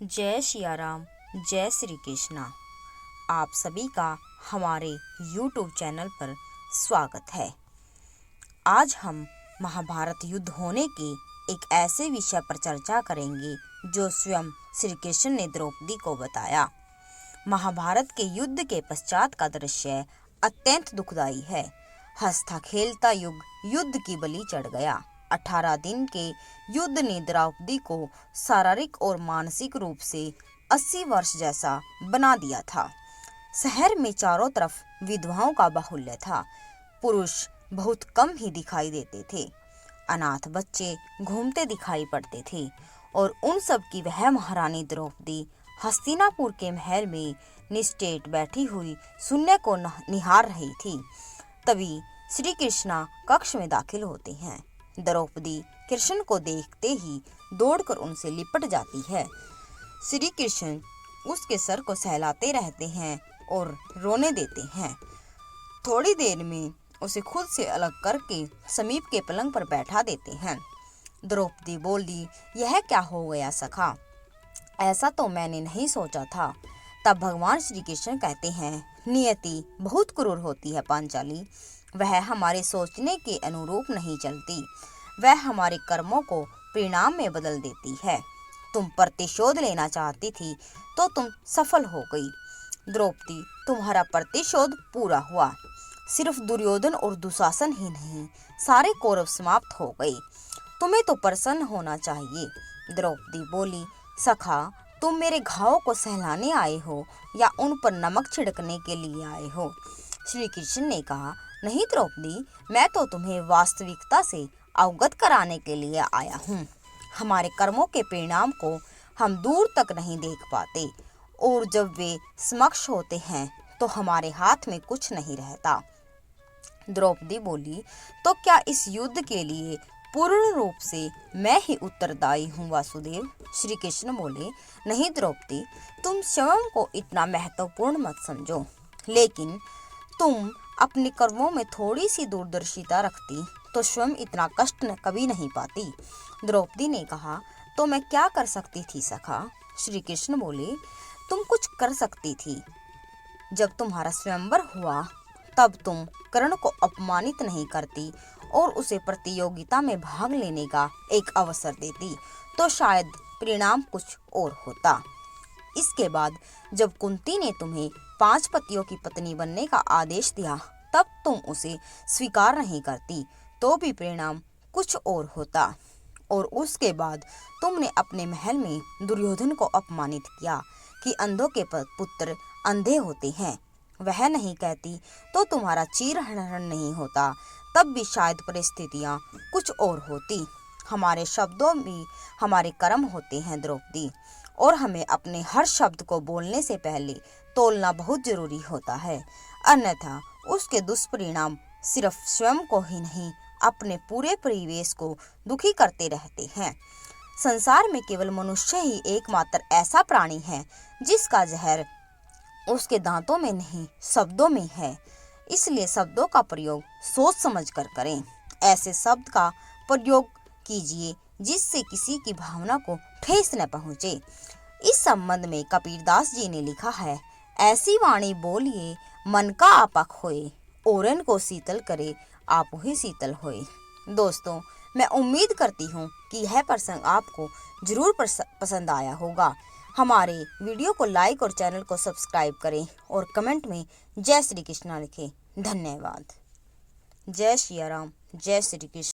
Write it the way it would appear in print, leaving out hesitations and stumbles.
जय सिया राम, जय श्री कृष्णा। आप सभी का हमारे YouTube चैनल पर स्वागत है। आज हम महाभारत युद्ध होने के एक ऐसे विषय पर चर्चा करेंगे जो स्वयं श्री कृष्ण ने द्रौपदी को बताया। महाभारत के युद्ध के पश्चात का दृश्य अत्यंत दुखदायी है। हंसता खेलता युग युद्ध की बलि चढ़ गया। 18 दिन के युद्ध ने द्रौपदी को शारीरिक और मानसिक रूप से 80 वर्ष जैसा बना दिया था। शहर में चारों तरफ विधवाओं का बाहुल्य था। पुरुष बहुत कम ही दिखाई देते थे। अनाथ बच्चे घूमते दिखाई पड़ते थे और उन सब की वह महारानी द्रौपदी हस्तिनापुर के महल में निस्तेज बैठी हुई शून्य को निहार रही थी। तभी श्री कृष्णा कक्ष में दाखिल होते हैं। द्रौपदी कृष्ण को देखते ही दौड़कर उनसे लिपट जाती है। श्री कृष्ण उसके सर को सहलाते रहते हैं और रोने देते हैं। थोड़ी देर में उसे खुद से अलग करके समीप के पलंग पर बैठा देते हैं। द्रौपदी बोली, यह क्या हो गया सखा? ऐसा तो मैंने नहीं सोचा था। तब भगवान श्री कृष्ण कहते हैं, नियति बहुत क्रूर होती है पांचाली। वह हमारे सोचने के अनुरूप नहीं चलती। वह हमारे कर्मों को परिणाम में बदल देती है। तुम प्रतिशोध लेना चाहती थी तो तुम सफल हो गई। द्रौपदी, तुम्हारा प्रतिशोध पूरा हुआ। सिर्फ दुर्योधन और दुशासन ही नहीं, सारे कौरव समाप्त हो गए। तुम्हें तो प्रसन्न होना चाहिए। द्रौपदी बोली, सखा, तुम मेरे घावों को सहलाने आए हो या उन पर नमक छिड़कने के लिए आए हो? श्री कृष्ण ने कहा, नहीं द्रौपदी, मैं तो तुम्हें वास्तविकता से अवगत कराने के लिए आया हूँ। हमारे कर्मों के परिणाम को हम दूर तक नहीं देख पाते और जब वे समक्ष होते हैं तो हमारे हाथ में कुछ नहीं रहता। द्रौपदी बोली, तो क्या इस युद्ध के लिए पूर्ण रूप से मैं ही उत्तरदायी हूँ वासुदेव? श्री कृष्ण बोले, नहीं द्रौपदी, तुम स्वयं को इतना महत्वपूर्ण मत समझो, लेकिन तुम अपने कर्मों में थोड़ी सी दूरदर्शिता रखती तो स्वयं इतना कष्ट कभी नहीं पाती। द्रौपदी ने कहा, तो मैं क्या कर सकती थी सखा? श्री कृष्ण बोले, तुम कुछ कर सकती थी। जब तुम्हारा स्वयंवर हुआ तब तुम कर्ण को अपमानित नहीं करती और उसे प्रतियोगिता में भाग लेने का एक अवसर देती तो शायद परिणाम कुछ और होता। इसके बाद जब कुंती ने तुम्हें 5 पतियों की पत्नी बनने का आदेश दिया तब तुम उसे स्वीकार नहीं करती तो भी परिणाम कुछ और होता। और उसके बाद तुमने अपने महल में दुर्योधन को अपमानित किया कि अंधों के पुत्र अंधे होते हैं। वह नहीं कहती तो तुम्हारा चीरहरण नहीं होता, तब भी शायद परिस्थितियां कुछ और होती। हमारे शब्दों में हमारे कर्म होते हैं द्रौपदी, और हमें अपने हर शब्द को बोलने से पहले तोलना बहुत जरूरी होता है, अन्यथा उसके दुष्परिणाम सिर्फ स्वयं को ही नहीं अपने पूरे परिवेश को दुखी करते रहते हैं। संसार में केवल मनुष्य ही एकमात्र ऐसा प्राणी है जिसका जहर उसके दांतों में नहीं शब्दों में है। इसलिए शब्दों का प्रयोग सोच समझ कर करें। ऐसे शब्द का प्रयोग कीजिए जिससे किसी की भावना को ठेस न पहुँचे। इस संबंध में कबीरदास जी ने लिखा है, ऐसी वाणी बोलिए मन का आपा खोए, औरन को शीतल करे आप ही शीतल होए। दोस्तों, मैं उम्मीद करती हूँ कि यह प्रसंग आपको जरूर पसंद आया होगा। हमारे वीडियो को लाइक और चैनल को सब्सक्राइब करें और कमेंट में जय श्री कृष्णा लिखें। धन्यवाद। जय श्री राम, जय श्री कृष्ण।